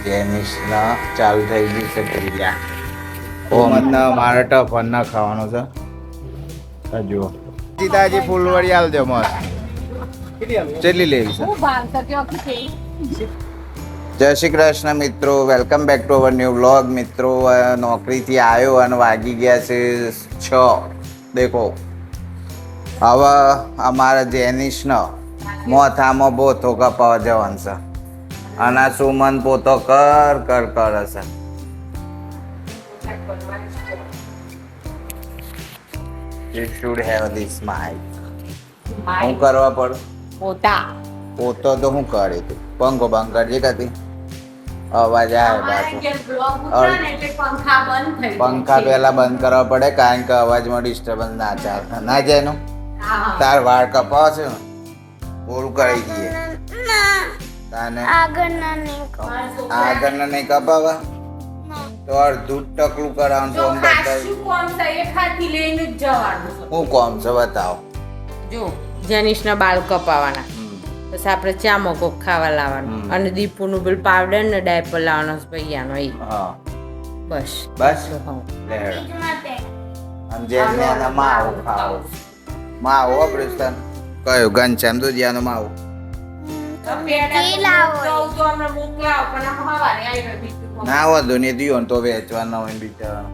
જેનિસના ચાલુ થઈ ગઈ છે ક્રિયા. ઓમના મારે ટફન ના ખાવાનો છે. જુઓ સીતાજી ફૂલવડી આલજો મસ્ત. કેટલી લેવી છે? જય શ્રી કૃષ્ણ મિત્રો, welcome back to our new vlog. મિત્રો નોકરીથી આવ્યો અને વાગી ગયા છે 6. દેખો હવે અમારા જેનિસનો મોથામાં બોથો કપાવા જવાનું છે અને આ સુમન પોતો કર કર કરે છે. You should have this mic. હું કરવા પડે પોતો તો હું કરે તું પંખો બંધ કરજે કદી અવાજ આવે પાછો. પંખા પેલા બંધ કરવા પડે કારણ કે અવાજમાં ડિસ્ટર્બન્સ ના ચાલે ના જાય એનું. તાર વાળ કપાવ છે ને ઓલું કરી દઈએ તાને આગળના નહીં કપાવા તો અડધું ટકલું કરાવવાનું છે. હું કોમ છે બતાવો. જો જેનિશના બાલ કપાવાના, પછી આપણે ચામો કોક ખાવા લાવવાનું અને દીપુનું બિલ પાવડર ને ડાયપર લાવવાનો ભૈયાનો એ હા બસ બસ લેડો. અને જેને એના માવો ખાવો માવો ઓપરેશન કયો ઘનશ્યામ તો જ્યાંનો માવો ના વધુ ને દિયો તો વેચવાના હોય બિચારા.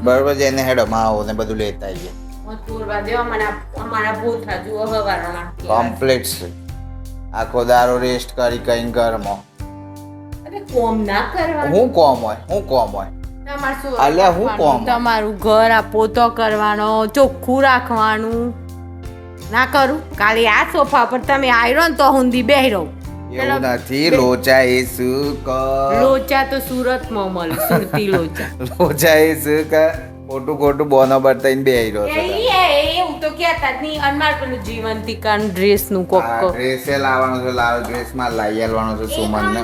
બરોબર જેને હેડો માવો ને બધું લેતા આવીએ. કમ્પ્લીટ છે. આખો દારો રેસ્ટ કરી કઈ ઘરમાં હું કોમ હોય અલ્યા હું કોમ તમારું ઘર આ પોતો કરવાનો, ચોખ્ખું રાખવાનું ના કરું. કાલે આ સોફા પર તમે આયરો ને તો હુંદી બેહી રહું. એવું નથી. લોચા એ શું લોચા તો સુરતમાં મળે, સુરતી લોચા. લોચા એ શું કે ખોટું ખોટું બોનો બતાવીને બેહી રહ્યો છે. એવું તો કહેતા જ નહીં. અનમાર પેલું જીવંતિકાન ડ્રેસ નું કોક ડ્રેસ લાવવાનો છે. ડ્રેસ માં લઈ આવવાનો છે સુમન ને.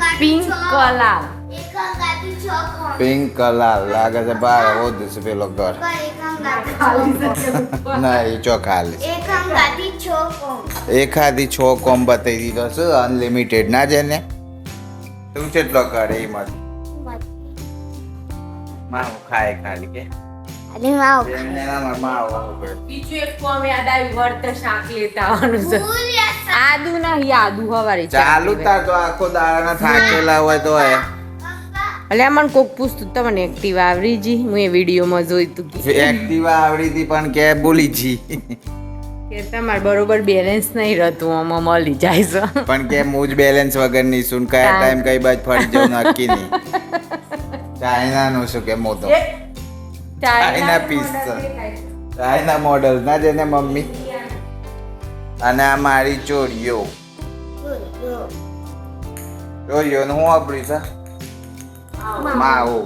પિંક કલર લાગે છે બાર ઓધ છે પેલો ઘર ના એ ચોખાલી એખાદી 6 કોમ બતાવી દીધો છે અનલિમિટેડ ના છે ને. તું કેટલો કરે એમાં માવું ખાય ખાલી કે બીજું એક કોમ યાદ આવ્યું, વળતર શાક લેતા આવવાનું છે. આદુ નહીં, આદુ હવારે ચાલુ તાર તો આખો દાડાના થાકેલા હોય તો એટલે મને કોક પૂછતું તમને એક્ટિવા આવડી જી? હું એ વિડીયોમાં જોઈતું એક્ટિવા આવડી હતી પણ કે ભૂલી જી કે તમારે બરોબર બેલેન્સ નહીં રહેતું, આમાં મળી જાય છે પણ કે હું જ બેલેન્સ વગર નહીં શું કયા ટાઈમ કઈ બાજુ ફરી જવું નક્કી નહીં. ચાઇના નું શું કે મોટો ચાઇના પીસ ચાઇના મોડલ ના જેને મમ્મી. અને આ મારી ચોરીઓ નું હું વાપરી છે માવો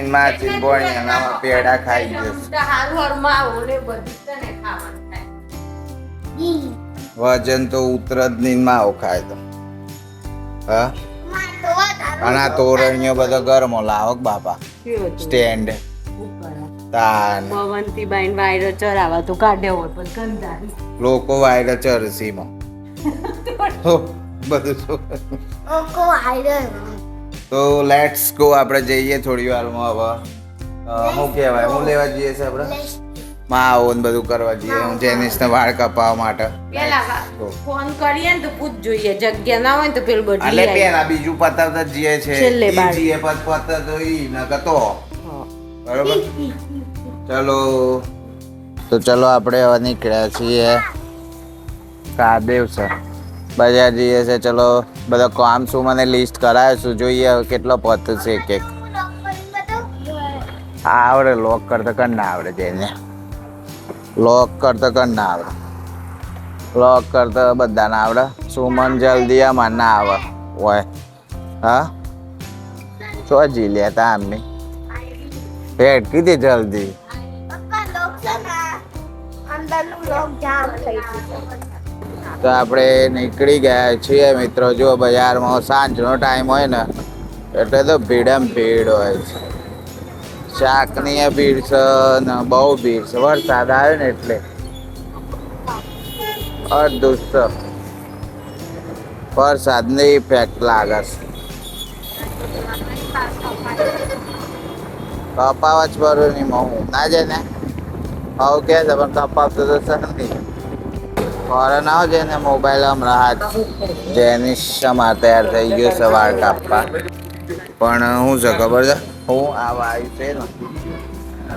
ઇન માચી બોણિયા પેડા ખાઈ જશે. વજન તો ઉતર જ નહીં માવો ખાય તો. હા અને આ તોરણીઓ બધો ગરમો લાવો બાપા સ્ટેન્ડ તાન ભવંતી બાઈન વાયરો ચરાવા તો કાઢે હોય પણ ગંધારી લોકો વાયર ચરસીમાં બધું તો લેટ્સ ગો. આપણે જઈએ થોડી વારમાં. હવે શું કહેવાય હું લેવા જઈએ છે આપણે માવો ને બધું કરવા જઈએ. હું જેનિસને વાળ કપાવવા માટે પેલા ફોન કરીએ ને તો પૂછ જોઈએ, જગ્યા ના હોય ને તો પેલું બધું એટલે પેલા બીજું પતાવતા જઈએ છે જીએ પત તો ઈ ન કતો બરોબર. ચલો આપણે હવે નીકળ્યા છીએ કાદેવ છે બજાર જઈએ છે. ચલો બધા કામ શું મને લિસ્ટ કરાવે છું જોઈએ હવે કેટલો પત છે એક આવડે. લોક કરતા કર ના આવડે જઈને લોક કરતા કર ના આવડે. લોક કરતા બધાને આવડે. સુમન જલ્દી આમાં ના આવે હોય. હા શું જી લેતા આમની ભેટ કીધી જલ્દી. તો આપણે નીકળી ગયા છીએ મિત્રો. જો બજારમાં સાંજનો ટાઈમ હોય ને એટલે તો ભીડમ ભીડ હોય છે. શાકની ભીડ છે ને બહુ ભીડ છે. વરસાદ આવે ને એટલે અડધું વરસાદની ઇફેક્ટ લાગે છે. કપાવા જ પડે નહીં હું ના જાય ને આવું કે છે પણ કપાવતો તો સર નહીં ફોરે ના આવજે ને મોબાઈલ હમણાં હાથ જેની સમાર તૈયાર થઈ ગયો છે વાળ કાપવા પણ શું છે ખબર છે હું આ વાયુ છે ને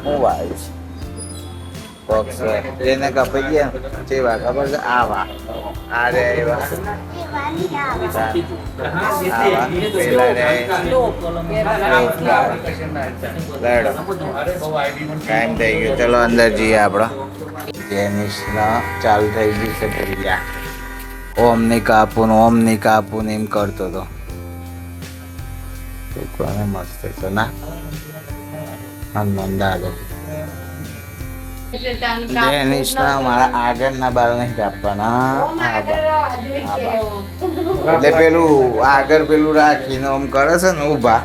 હું વાયુ છે બોક્સ એને કપાઈ ગયા જેવા ખબર છે આવા આ રે એવા ટાઈમ થઈ ગયો ચલો અંદર જઈએ આપણો જેનિસના ચાલુ થઈ ગયું છે ક્રિયા ઓમની કાપુન એમ કરતો હતો છોકરાને મસ્ત છે ના હનુમાન દાદા જેનિસના મારા આગળના બાળ નહીં કાપવાના એટલે પેલું આગળ પેલું રાખીને આમ કરે છે ને ઊભા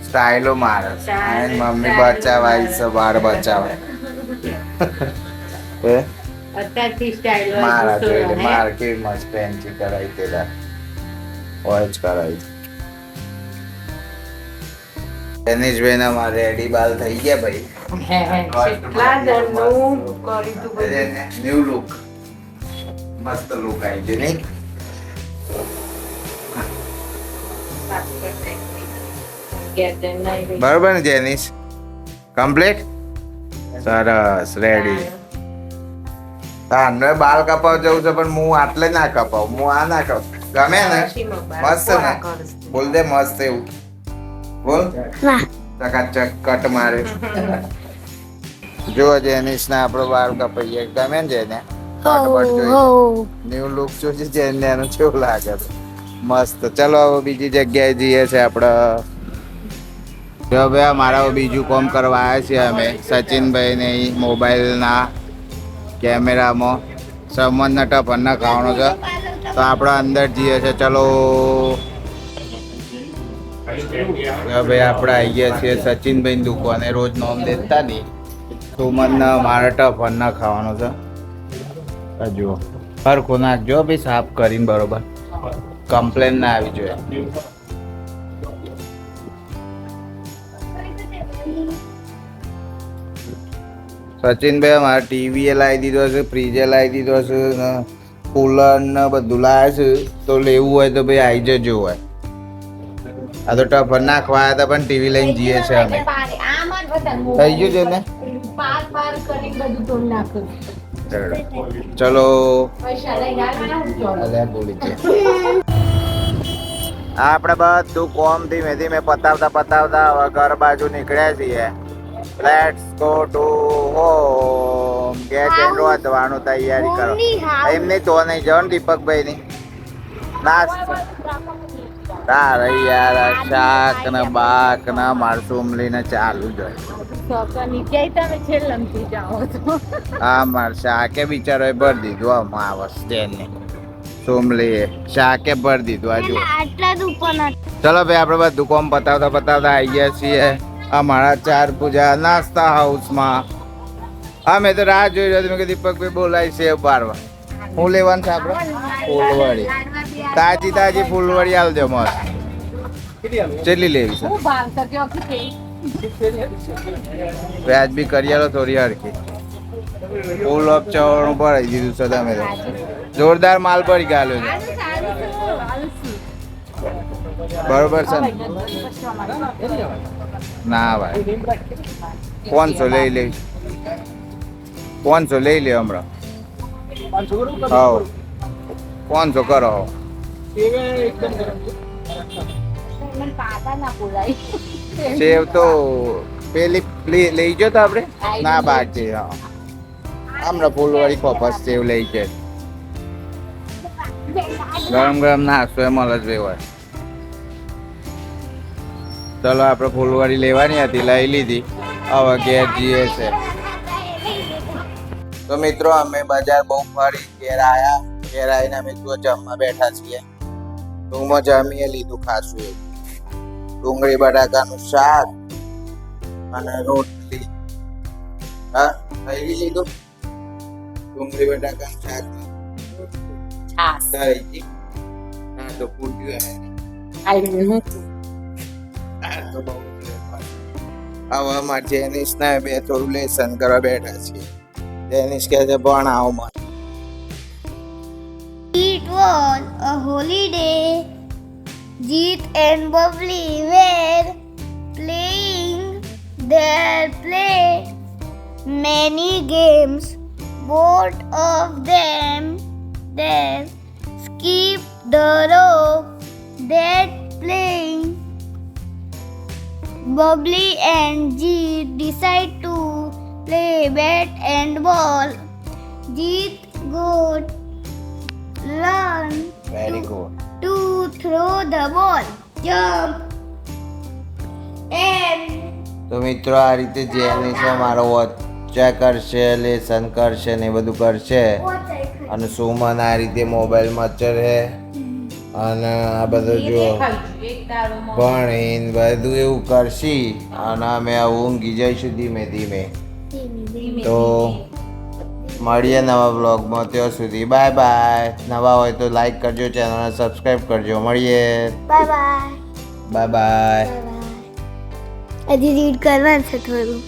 સ્ટાઈલો મારે છે મમ્મી બચાવાય છે બાર બચાવે મારા જોઈને મારે કેવી મસ્ત પેન્સી કરાવી તેલા ઓરેન્જ કરાવી જનીશભાઈ ના મારે રેડી બાલ થઈ ગયા ભાઈ ન્યુ લુક મસ્ત લુક આવી ગયું નહીં બરોબર ને જેનિશ કમ્પ્લીટ સરસ રેડી તારે બાલ કપાવ જવું છે પણ હું આટલે ના કપાવ હું આ ના કપાવ ગમે ને મસ્ત ને બોલ દે મસ્ત એવું બોલ ચકાચક કટ મારે જો જેનિશ ના આપણો બાલ કપાઈએ ગમે ને જેને ન્યુ લુક જોજે જેને એનું કેવું લાગે છે મસ્ત ચલો હવે બીજી જગ્યાએ જઈએ છે આપણે જો ભાઈ અમારા બીજું કામ કરવા આવ્યા છીએ અમે સચિનભાઈને મોબાઈલના કેમેરામાં સંબંધના ટપન ના ખાવાનો છે તો આપણે અંદર જઈએ છે ચલો ભાઈ આપણે આવી ગયા છીએ સચિનભાઈ દુકાને રોજ નોમ દેતા નહીં સુમનના મારા ટપન ના ખાવાનો છે જુઓ હરખું નાખજો ભાઈ સાફ કરીને બરોબર કમ્પ્લેન ના આવી જોઈએ સચિનભાઈ અમારે ટીવી લાવી દીધો છે ફ્રીજે લાવી દીધો છે કુલર ને બધું લાવે છે તો લેવું હોય તો ભાઈ આવી જજો હોય આ તો ટફર નાખવા આવ્યા હતા પણ ટીવી લઈને જઈએ છે અમે થઈ ગયું છે ને ચલો આપણે બધું કોમ ધીમે ધીમે પતાવતા હવે ઘર બાજુ નીકળ્યા છીએ let's go to home get and રોધવાનું તૈયારી કરો એમની તો નહીં જવાનું દીપકભાઈ ની તારે યાર શાક ને બાક ને મારસુમલી ને ચાલુ જ હા માર શાકે બિચારો ભરી દીધું આમ આ વસ્તુ સોમલી શાકે ભરી દીધું આજુ ચલો ભાઈ આપણે બધું કોમ પતાવતા આવી ગયા છીએ અમારા ચાર પૂજા નાસ્તા હાઉસમાં અમે તો રાહ જોઈ રહ્યા મેં દીપકભાઈ બોલાય છે બારવા હું લેવાનું છે આપણે ફૂલવડી તાજી ફૂલવડી આલ દો મસ્ત કેટલી લેવી છે વ્યાજ બી કરી આલો થોડી હરખી ફૂલ ઓફ ચવાણું ભરાઈ દીધું છે તમે જોરદાર માલ ભરી ગાલ્યો છે બરોબર છે ને ના ભાઈ 500 લઈ લે 500 લઈ લે હમણાં હા 500 કરો સેવ તો પેલી લઈ જો તો આપણે ના બાકી હા હમણાં ફૂલવાળી કપાસ સેવ લઈ જાય ગરમ નાખશો એ મળે જ હોય ચલો આપણે ફૂલવાળી લેવાની હતી લઈ લીધી હવે ઘેર જઈએ છે તો મિત્રો અમે બજાર બહુ ફરી ઘેર આવીને અમે તો જમવા બેઠા છીએ રૂમમાં જમીએ લીધું ખાસું એવું ડુંગળી બટાકાનું શાક અને રોટલી હા થઈ લીધું ડુંગળી બટાકાનું શાક તો ફૂટ્યું હે આઈ હું આ તો બહુ છે. હવે અમારે જેનિસ ને બે થોડું લેસન કરવા બેઠા છીએ. જેનિસ કહે છે ભણાવો મને. It was a holiday. Jeet and Bubbly were playing their play many games. Both of them then skip the rope that playing. Bubbly and Jeet decide to play bat and ball. Jeet got learn very good. to throw the ball, jump, and તો મિત્રો આ રીતે જેનિસ મારો વોચા કરશે, lesson કરશે ને એ બધું કરશે. અને સુમન આ રીતે મોબાઈલ મચર હે અને આ બધું જો એક દારૂમાં ભણીને બધું એવું કરશી અને અમે ઊંઘી જઈશું ધીમે ધીમે. તો મળીએ નવા બ્લોગમાં. ત્યાં સુધી બાય બાય. નવા હોય તો લાઈક કરજો, ચેનલને સબસ્ક્રાઈબ કરજો. મળીએ. bye bye. Bye bye. હજી રીડ કરવાનું છે થોડું.